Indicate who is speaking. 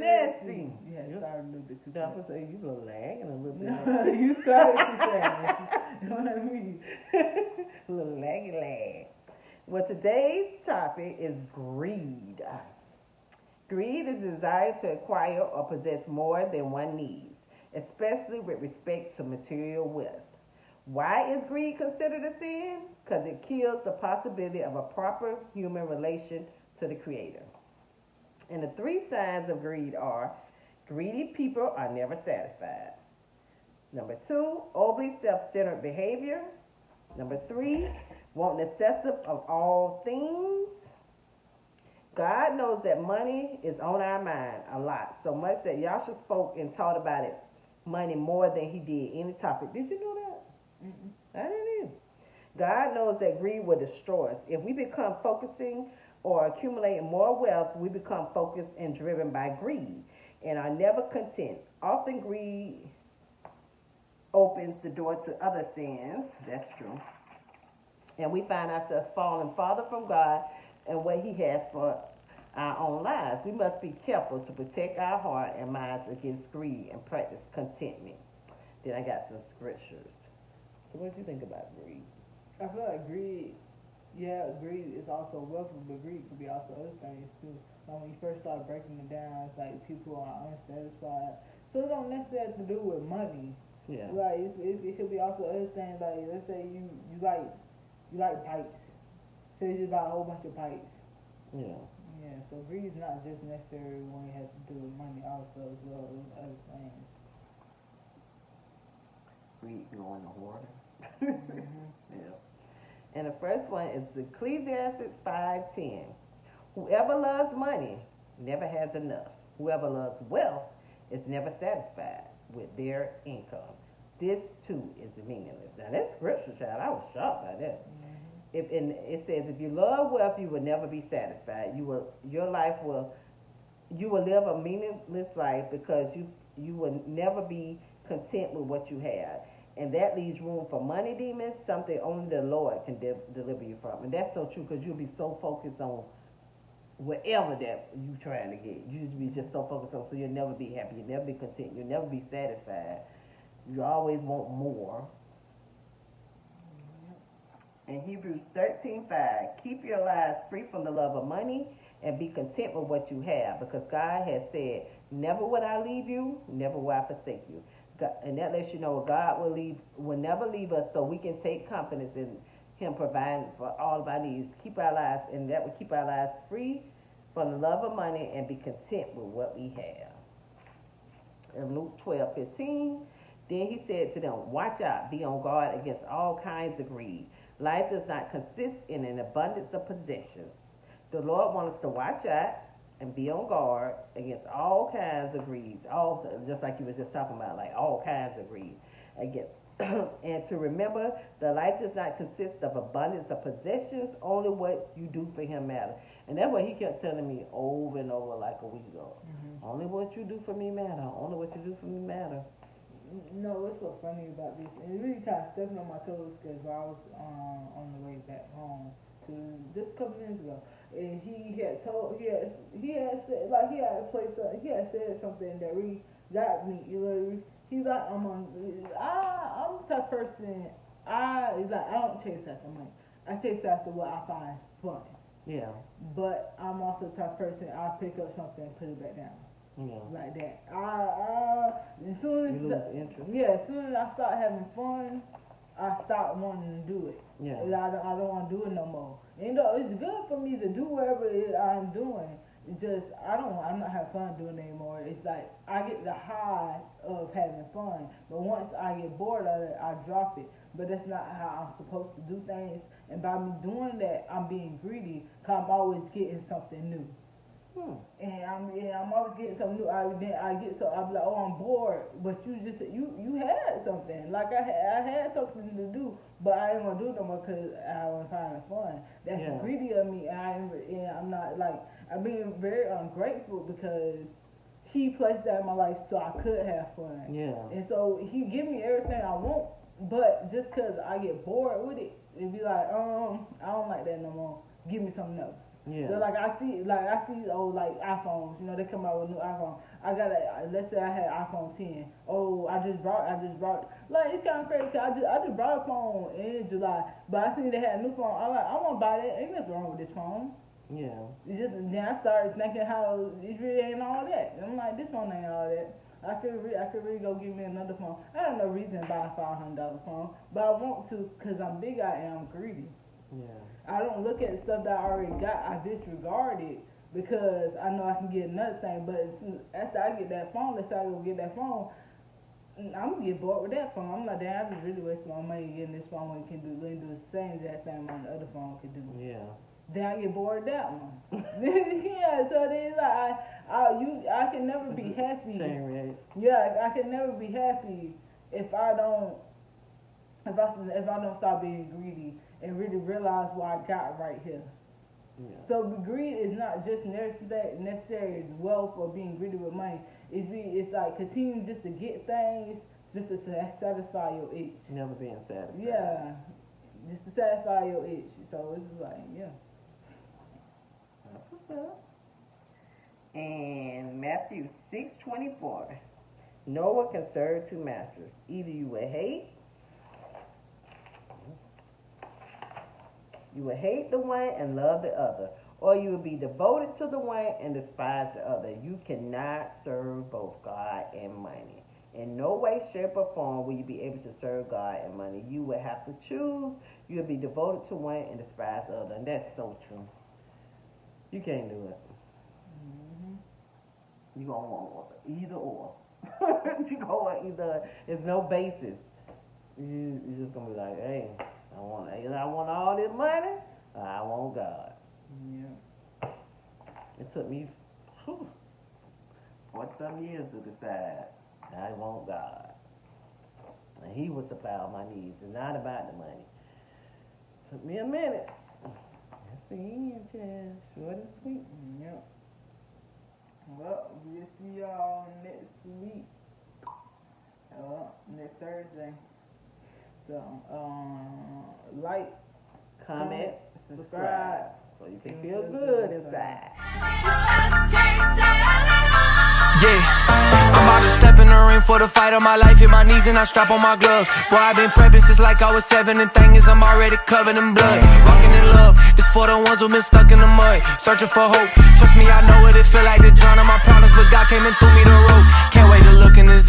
Speaker 1: nasty.
Speaker 2: You had started a little bit too
Speaker 1: Don't
Speaker 2: fast.
Speaker 1: say you were lagging a little bit.
Speaker 2: No, you started too fast. You know what I mean?
Speaker 1: A little laggy lag. Well, today's topic is greed. Greed is the desire to acquire or possess more than one needs, especially with respect to material wealth. Why is greed considered a sin? Because it kills the possibility of a proper human relation to the Creator. And the three signs of greed are greedy people are never satisfied. Number two, overly self centered behavior. Number three, wanting excessive of all things. God knows that money is on our mind a lot, so much that Yasha spoke and taught about it, money more than he did any topic. Did you know that? I didn't either. God knows that greed will destroy us. If we become focusing or accumulating more wealth, we become focused and driven by greed and are never content. Often greed opens the door to other sins. That's true. And we find ourselves falling farther from God and what He has for our own lives. We must be careful to protect our heart and minds against greed and practice contentment. Then I got some scriptures. So what do you think about greed?
Speaker 2: I feel like greed, greed is also wealthy, but greed could be also other things too. When you first start breaking it down, it's like people are unsatisfied. So it don't necessarily have to do with money.
Speaker 1: Yeah.
Speaker 2: Like it could be also other things. Like let's say you like pipes, so you just buy a whole bunch of pipes.
Speaker 1: Yeah.
Speaker 2: Yeah. So greed is not just necessarily when it has to do with money, also as well as other things.
Speaker 1: Greed going to hoarder.
Speaker 2: Mm-hmm.
Speaker 1: Yeah. And the first one is Ecclesiastes 5:10. Whoever loves money never has enough. Whoever loves wealth is never satisfied with their income. This too is meaningless. Now that's scripture, child. I was shocked by that.
Speaker 2: Mm-hmm.
Speaker 1: And it says, if you love wealth, you will never be satisfied. You will live a meaningless life because you will never be content with what you have. And that leaves room for money demons, something only the Lord can deliver you from. And that's so true because you'll be so focused on whatever that you trying to get. You'll be just so focused on, so you'll never be happy. You'll never be content. You'll never be satisfied. You always want more. In Hebrews 13:5, keep your lives free from the love of money and be content with what you have, because God has said, never will I leave you, never will I forsake you. And that lets you know God will never leave us, so we can take confidence in Him providing for all of our needs. Keep our lives, and that will keep our lives free from the love of money and be content with what we have. In Luke 12:15, then He said to them, watch out, be on guard against all kinds of greed. Life does not consist in an abundance of possessions. The Lord wants us to watch out and be on guard against all kinds of greed. Just like you were just talking about, like all kinds of greed. Against, and to remember that life does not consist of abundance of possessions, only what you do for Him matters. And that's what He kept telling me over and over like a week ago. Mm-hmm. Only what you do for me matter. Only what you do for me matter.
Speaker 2: No, what's so funny about this, and it really kind of stepping on my toes because I was on the way back home to just a couple minutes ago, and he had said something that really got me. You know, he's like, I'm the type of person. I don't chase after money. I chase after what I find fun.
Speaker 1: Yeah.
Speaker 2: But I'm also the type of person I pick up something and put it back down.
Speaker 1: Yeah.
Speaker 2: Like that. As soon as as soon as I start having fun, I stop wanting to do it.
Speaker 1: Yeah.
Speaker 2: I don't want to do it no more. And, you know, it's good for me to do whatever it is I'm doing. It's just I'm not having fun doing it anymore. It's like I get the high of having fun, but once I get bored of it, I drop it. But that's not how I'm supposed to do things. And by me doing that, I'm being greedy because I'm always getting something new. And I'm always getting something new. I'll be like, oh, I'm bored. But you had something. Like I had something to do, but I didn't want to do it no more because I was having fun. That's greedy of me, and I'm not like I'm being very ungrateful because He placed that in my life so I could have fun.
Speaker 1: Yeah.
Speaker 2: And so He give me everything I want, but just because I get bored with it, it'd be like, I don't like that no more. Give me something else.
Speaker 1: Yeah.
Speaker 2: So like I see old like iPhones, you know, they come out with new iPhone. I got let's say I had iPhone 10. Oh, I just brought like it's kind of crazy. I just brought a phone in July, but I seen they had a new phone. I'm like, I want to buy that. Ain't nothing wrong with this phone.
Speaker 1: Yeah.
Speaker 2: It's just then I started thinking how it really ain't all that. And I'm like, this phone ain't all that. I could really go get me another phone. I have no reason to buy a $500 phone, but I want to because I'm big. I am greedy.
Speaker 1: Yeah.
Speaker 2: I don't look at the stuff that I already got. I disregard it because I know I can get another thing. But after I get that phone, let's say I go get that phone, I'm gonna get bored with that phone. I'm like, damn, I just really wasted my money getting this phone when it can do the same exact thing my other phone can do.
Speaker 1: Yeah.
Speaker 2: Then I get bored of that one. Yeah, so then it's like I can never be happy. Yeah, I can never be happy if I don't start being greedy and really realize what I got right here.
Speaker 1: Yeah.
Speaker 2: So greed is not just necessary wealth or being greedy with money. It's like continuing just to get things just to satisfy your itch.
Speaker 1: Never being satisfied.
Speaker 2: Yeah, just to satisfy your itch. So it's just like, yeah.
Speaker 1: That's what's up. And Matthew 6:24. No one can serve two masters. Either you will hate the one and love the other, or you will be devoted to the one and despise the other. You cannot serve both God and money. In no way, shape, or form will you be able to serve God and money. You will have to choose. You will be devoted to one and despise the other. And that's so true. You can't do it. You gonna want either or. You gonna want either. There's no basis. You just gonna be like, hey, I want all this money, or I want God.
Speaker 2: Yeah.
Speaker 1: It took me 40-some years to decide I want God. And He would supply all my needs. It's not about the money. Took me a minute. That's the end, child. Short and sweet.
Speaker 2: Yep. Well, we'll see y'all next week. Next Thursday. So, like,
Speaker 1: comment,
Speaker 2: subscribe.
Speaker 1: So you can feel good inside.
Speaker 3: Yeah, I'm about to step in the ring for the fight of my life. Hit my knees and I strap on my gloves. Boy, I've been prepping since like I was 7. And thing is, I'm already covered in blood. Walking in love, this for the ones who been stuck in the mud. Searching for hope. Trust me, I know what it feel like to drown on my problems, but God came and threw me the rope. Can't wait to look in his